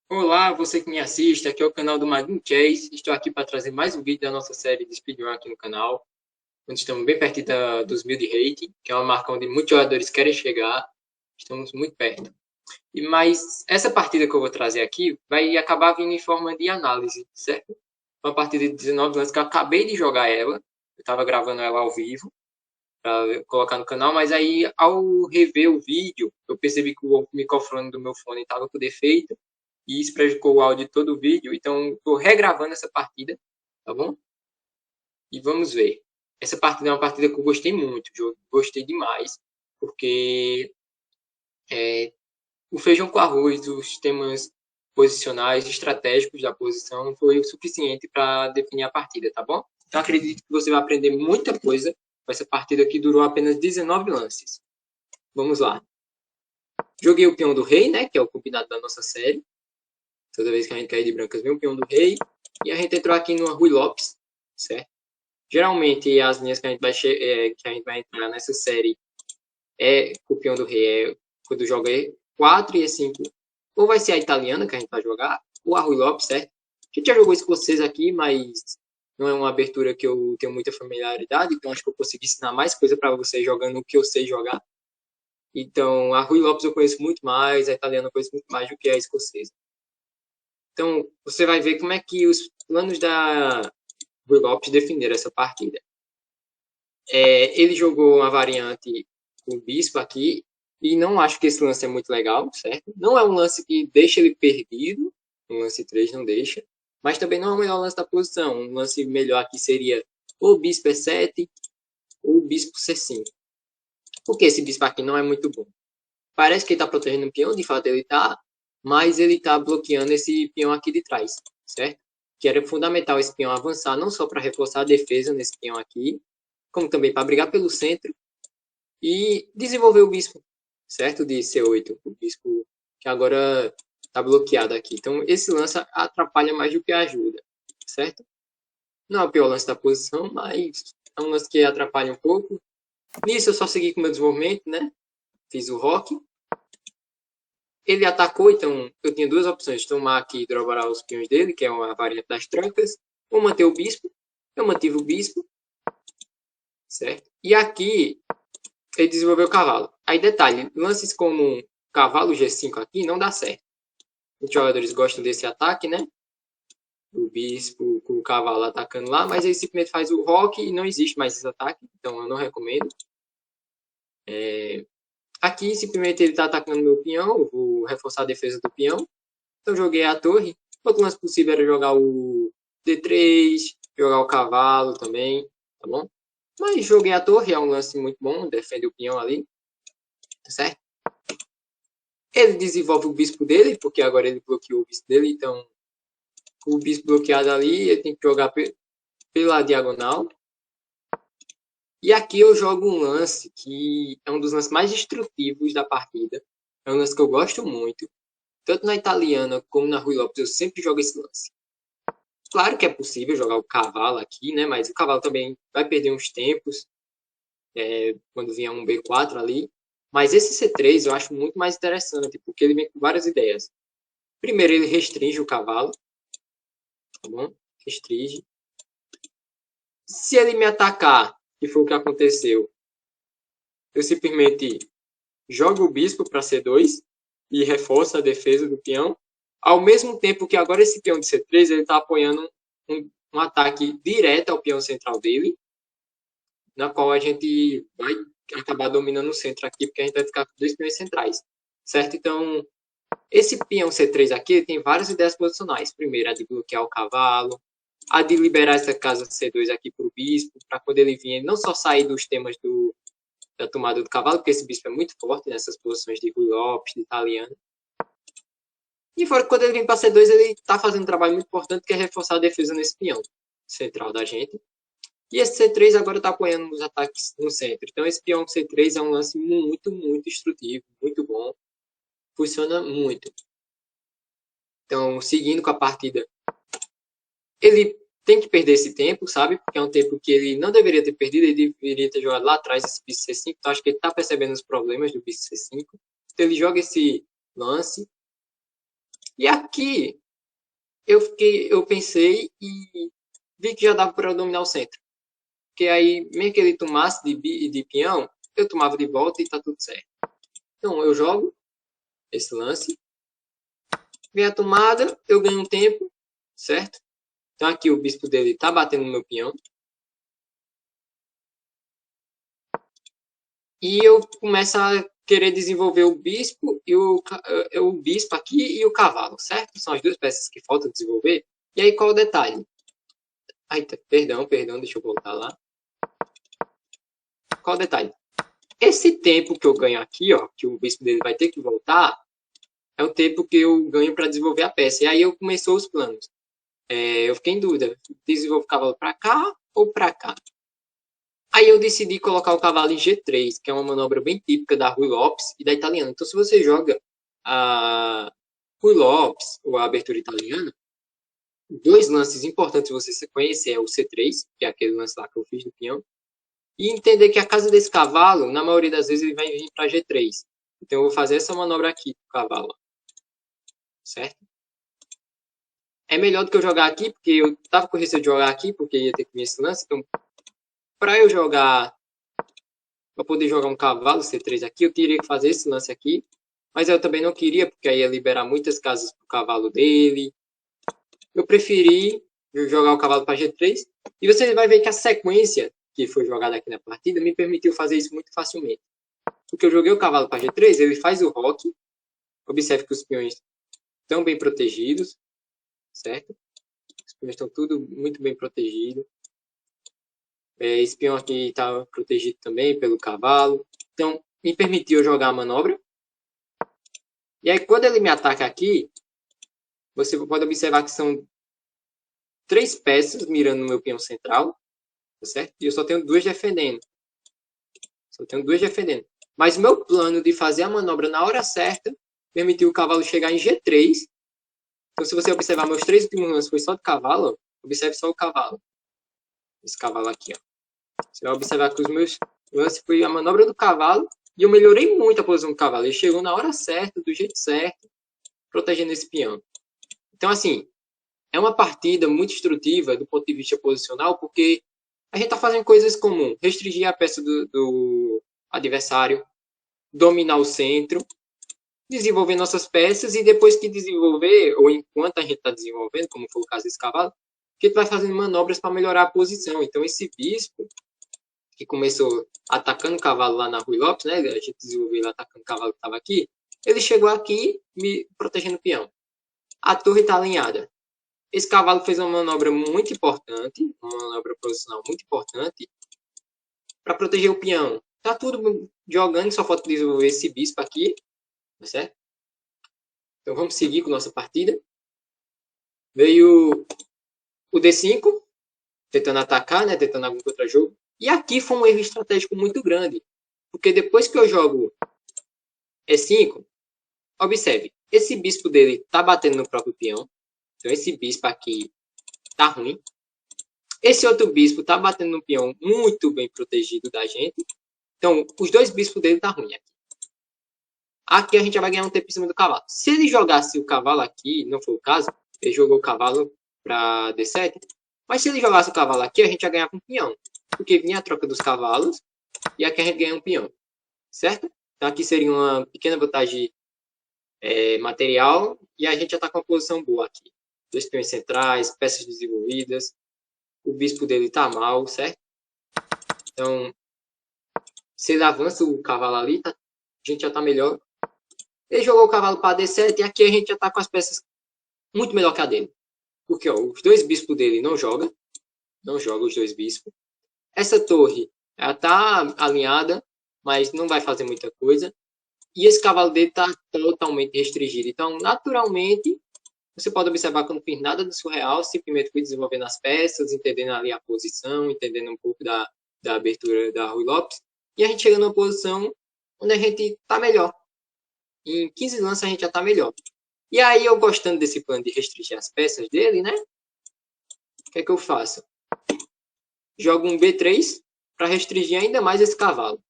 Olá, você que me assiste, aqui é o canal do Magnum Chase. Estou aqui para trazer mais um vídeo da nossa série de speedrun aqui no canal, onde estamos bem perto dos 1000 de rating, que é uma marca onde muitos jogadores querem chegar. Estamos muito perto. Mas essa partida que eu vou trazer aqui vai acabar vindo em forma de análise, certo? Uma partida de 19 anos que eu acabei de jogar ela. Eu estava gravando ela ao vivo para colocar no canal, mas aí ao rever o vídeo, eu percebi que o microfone do meu fone estava com defeito e isso prejudicou o áudio de todo o vídeo. Então, estou regravando essa partida, tá bom? E vamos ver. Essa partida é uma partida que eu gostei muito, gostei demais, porque o feijão com arroz, os temas posicionais, estratégicos da posição, foi o suficiente para definir a partida, tá bom? Então, acredito que você vai aprender muita coisa com essa partida que durou apenas 19 lances. Vamos lá. Joguei o peão do rei, né, que é o combinado da nossa série. Toda vez que a gente cair de brancas, vem o peão do rei. E a gente entrou aqui no Rui Lopes, certo? Geralmente, as linhas que que a gente vai entrar nessa série o peão do rei quando joga E4 e E5. Ou vai ser a italiana que a gente vai jogar, ou a Rui Lopes, certo? A gente já jogou escocês aqui, mas não é uma abertura que eu tenho muita familiaridade, então acho que eu consigo ensinar mais coisa para você jogando o que eu sei jogar. Então, a Rui Lopes eu conheço muito mais, a italiana eu conheço muito mais do que a escocesa. Então, você vai ver como é que os planos da Rui Lopes definiram essa partida. Ele jogou uma variante com o Bispo aqui, e não acho que esse lance é muito legal, certo? Não é um lance que deixa ele perdido, um lance 3 não deixa, mas também não é o melhor lance da posição. Um lance melhor aqui seria ou Bispo E7 ou Bispo C5. Porque esse Bispo aqui não é muito bom. Parece que ele está protegendo o peão, de fato ele está, mas ele está bloqueando esse peão aqui de trás, certo? Que era fundamental esse peão avançar, não só para reforçar a defesa nesse peão aqui, como também para brigar pelo centro e desenvolver o bispo, certo? De C8, o bispo que agora está bloqueado aqui. Então, esse lance atrapalha mais do que ajuda, certo? Não é o pior lance da posição, mas é um lance que atrapalha um pouco. Nisso, eu só segui com o meu desenvolvimento, né? Fiz o rock. Ele atacou, então eu tinha duas opções: tomar aqui e dropar os peões dele, que é uma variante das trancas, ou manter o bispo. Eu mantive o bispo, certo? E aqui ele desenvolveu o cavalo. Aí, detalhe: lances como um cavalo G5 aqui não dá certo. Os jogadores gostam desse ataque, né? O bispo com o cavalo atacando lá, mas ele simplesmente faz o rock e não existe mais esse ataque, então eu não recomendo. Aqui, simplesmente ele está atacando meu peão, vou reforçar a defesa do peão. Então, joguei a torre. Outro lance possível era jogar o D3, jogar o cavalo também, tá bom? Mas joguei a torre, é um lance muito bom, defende o peão ali, tá certo? Ele desenvolve o bispo dele, porque agora ele bloqueou o bispo dele, então o bispo bloqueado ali, ele tem que jogar pela diagonal. E aqui eu jogo um lance que é um dos lances mais destrutivos da partida. É um lance que eu gosto muito. Tanto na italiana como na Rui Lopes, eu sempre jogo esse lance. Claro que é possível jogar o cavalo aqui, né? Mas o cavalo também vai perder uns tempos quando vier um B4 ali. Mas esse C3 eu acho muito mais interessante, porque ele vem com várias ideias. Primeiro, ele restringe o cavalo, tá bom? Restringe. Se ele me atacar, que foi o que aconteceu, eu simplesmente jogo o bispo para C2 e reforço a defesa do peão. Ao mesmo tempo que agora esse peão de C3 ele está apoiando um ataque direto ao peão central dele, na qual a gente vai acabar dominando o centro aqui, porque a gente vai ficar com dois peões centrais, certo? Então, esse peão C3 aqui tem várias ideias posicionais. Primeiro, a de bloquear o cavalo, a de liberar essa casa C2 aqui para o bispo, para quando ele vir, ele não só sair dos temas da tomada do cavalo, porque esse bispo é muito forte nessas posições de Rui Lopes, de italiano. E fora que quando ele vem para C2, ele está fazendo um trabalho muito importante, que é reforçar a defesa nesse peão central da gente. E esse C3 agora está apoiando os ataques no centro. Então esse peão C3 é um lance muito, muito instrutivo, muito bom. Funciona muito. Então, seguindo com a partida, ele tem que perder esse tempo, sabe? Porque é um tempo que ele não deveria ter perdido, ele deveria ter jogado lá atrás esse bispo C5. Então acho que ele está percebendo os problemas do bispo C5. Então ele joga esse lance. E aqui eu pensei e vi que já dava para dominar o centro. Porque aí, mesmo que ele tomasse de peão, eu tomava de volta e tá tudo certo. Então eu jogo esse lance, vem a tomada, eu ganho um tempo, certo? Então aqui o bispo dele tá batendo no meu peão. E eu começo a querer desenvolver o bispo e o bispo aqui e o cavalo, certo? São as duas peças que faltam desenvolver. E aí qual o detalhe? Ai, perdão, deixa eu voltar lá. Qual o detalhe? Esse tempo que eu ganho aqui, ó, que o bispo dele vai ter que voltar, é o tempo que eu ganho para desenvolver a peça. E aí eu começou os planos. Eu fiquei em dúvida, desenvolvo o cavalo para cá ou para cá. Aí eu decidi colocar o cavalo em G3, que é uma manobra bem típica da Rui Lopes e da italiana. Então, se você joga a Rui Lopes ou a abertura italiana, dois lances importantes você conhecer é o C3, que é aquele lance lá que eu fiz do peão, e entender que a casa desse cavalo, na maioria das vezes, ele vai vir para G3. Então, eu vou fazer essa manobra aqui com o cavalo, certo? É melhor do que eu jogar aqui, porque eu estava com receio de jogar aqui, porque ia ter que vir esse lance. Então, para eu jogar, para poder jogar um cavalo C3 aqui, eu teria que fazer esse lance aqui. Mas eu também não queria, porque aí ia liberar muitas casas para o cavalo dele. Eu preferi jogar o cavalo para G3. E você vai ver que a sequência que foi jogada aqui na partida me permitiu fazer isso muito facilmente. Porque eu joguei o cavalo para G3, ele faz o roque. Observe que os peões estão bem protegidos, certo? Os peões estão tudo muito bem protegidos. Esse peão aqui está protegido também pelo cavalo. Então, me permitiu jogar a manobra. E aí, quando ele me ataca aqui, você pode observar que são 3 peças mirando no meu peão central, tá certo? E eu só tenho 2 defendendo. Mas meu plano de fazer a manobra na hora certa permitiu o cavalo chegar em G3. Então, se você observar, meus 3 últimos lances foi só de cavalo, ó. Observe só o cavalo. Esse cavalo aqui, ó. Você vai observar que os meus lances foi a manobra do cavalo e eu melhorei muito a posição do cavalo. Ele chegou na hora certa, do jeito certo, protegendo esse peão. Então, assim, é uma partida muito instrutiva do ponto de vista posicional, porque a gente está fazendo coisas comuns. Restringir a peça do adversário, dominar o centro, desenvolver nossas peças e depois que desenvolver, ou enquanto a gente está desenvolvendo, como foi o caso desse cavalo, a gente vai fazendo manobras para melhorar a posição. Então, esse bispo, que começou atacando o cavalo lá na Rui Lopes, né? A gente desenvolveu ele atacando o cavalo que estava aqui. Ele chegou aqui me protegendo o peão. A torre está alinhada. Esse cavalo fez uma manobra muito importante, uma manobra posicional muito importante, para proteger o peão. Tá tudo jogando, só falta desenvolver esse bispo aqui, tá certo? Então vamos seguir com nossa partida. Veio o D5, tentando atacar, né? Tentando algum contra-jogo. E aqui foi um erro estratégico muito grande. Porque depois que eu jogo E5, observe, esse bispo dele tá batendo no próprio peão. Então esse bispo aqui tá ruim. Esse outro bispo tá batendo no peão muito bem protegido da gente. Então, os 2 bispos dele tá ruim aqui. Aqui a gente já vai ganhar um tempo em cima do cavalo. Se ele jogasse o cavalo aqui, não foi o caso, ele jogou o cavalo para D7. Mas se ele jogasse o cavalo aqui, a gente ia ganhar com um peão. Porque vinha a troca dos cavalos e aqui a gente ganha um peão. Certo? Então aqui seria uma pequena vantagem material e a gente já está com uma posição boa aqui. 2 peões centrais, peças desenvolvidas. O bispo dele tá mal, certo? Então, se ele avança o cavalo ali, a gente já tá melhor. Ele jogou o cavalo para D7 e aqui a gente já tá com as peças muito melhor que a dele. Porque ó, os 2 bispos dele não joga os 2 bispos. Essa torre, ela tá alinhada, mas não vai fazer muita coisa. E esse cavalo dele tá totalmente restringido. Então, naturalmente, você pode observar que eu não fiz nada de surreal, simplesmente fui desenvolvendo as peças, entendendo ali a posição, entendendo um pouco da abertura da Rui Lopes. E a gente chega numa posição onde a gente tá melhor. Em 15 lances a gente já tá melhor. E aí, eu gostando desse plano de restringir as peças dele, né? O que é que eu faço? Jogo um B3 para restringir ainda mais esse cavalo.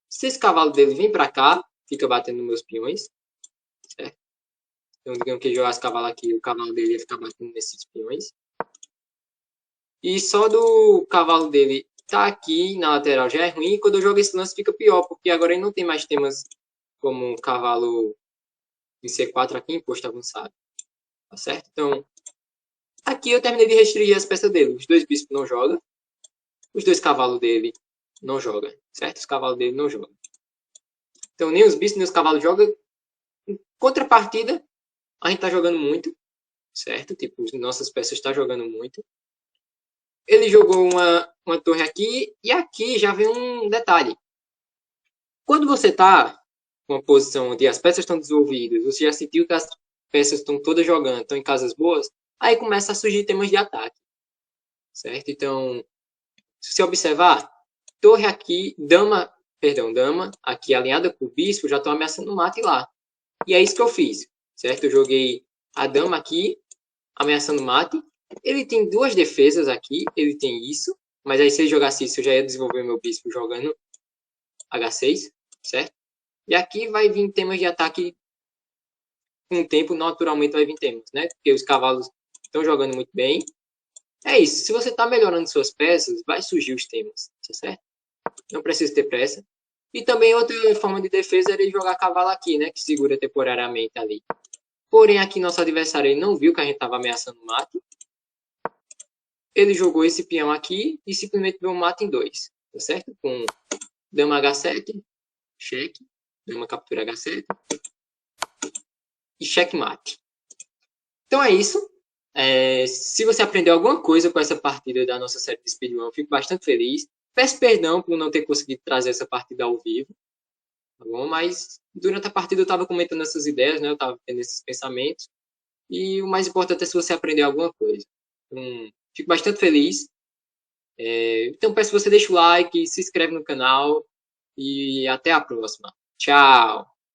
Se esse cavalo dele vem para cá, fica batendo nos meus peões, certo? Então, digamos que ele jogasse cavalo aqui, o cavalo dele ia ficar batendo nesses peões. E só do cavalo dele tá aqui na lateral já é ruim. E quando eu jogo esse lance fica pior, porque agora ele não tem mais temas como um cavalo em C4 aqui em posto avançado. Tá certo? Então, aqui eu terminei de restringir as peças dele. Os dois bispos não jogam. Os dois cavalos dele não jogam. Certo? Os cavalos dele não jogam. Então, nem os bispos nem os cavalos jogam. Em contrapartida, a gente tá jogando muito. Certo? Tipo, nossas peças estão jogando muito. Ele jogou uma torre aqui. E aqui já vem um detalhe. Quando você está com uma posição onde as peças estão desenvolvidas, você já sentiu que as peças estão todas jogando, estão em casas boas, aí começa a surgir temas de ataque, certo? Então, se você observar, torre aqui, dama aqui alinhada com o bispo, já estão ameaçando o mate lá. E é isso que eu fiz, certo? Eu joguei a dama aqui, ameaçando o mate. Ele tem duas defesas aqui, ele tem isso, mas aí se ele jogasse isso, eu já ia desenvolver meu bispo jogando H6, certo? E aqui vai vir temas de ataque com o tempo, naturalmente vai vir temas, né? Porque os cavalos estão jogando muito bem. É isso. Se você está melhorando suas peças, vai surgir os temas, tá certo? Não precisa ter pressa. E também outra forma de defesa era jogar cavalo aqui, né? Que segura temporariamente ali. Porém, aqui nosso adversário ele não viu que a gente estava ameaçando o mate. Ele jogou esse peão aqui e simplesmente deu um mate em 2, tá certo? Com dama H7, cheque, dama captura H7 e checkmate. Então é isso. Se você aprendeu alguma coisa com essa partida da nossa série de Speedrun, eu fico bastante feliz. Peço perdão por não ter conseguido trazer essa partida ao vivo, tá bom? Mas durante a partida eu estava comentando essas ideias, né? Eu estava tendo esses pensamentos. E o mais importante é se você aprender alguma coisa. Então, fico bastante feliz. Então peço que você deixe o like, se inscreve no canal e até a próxima. Tchau!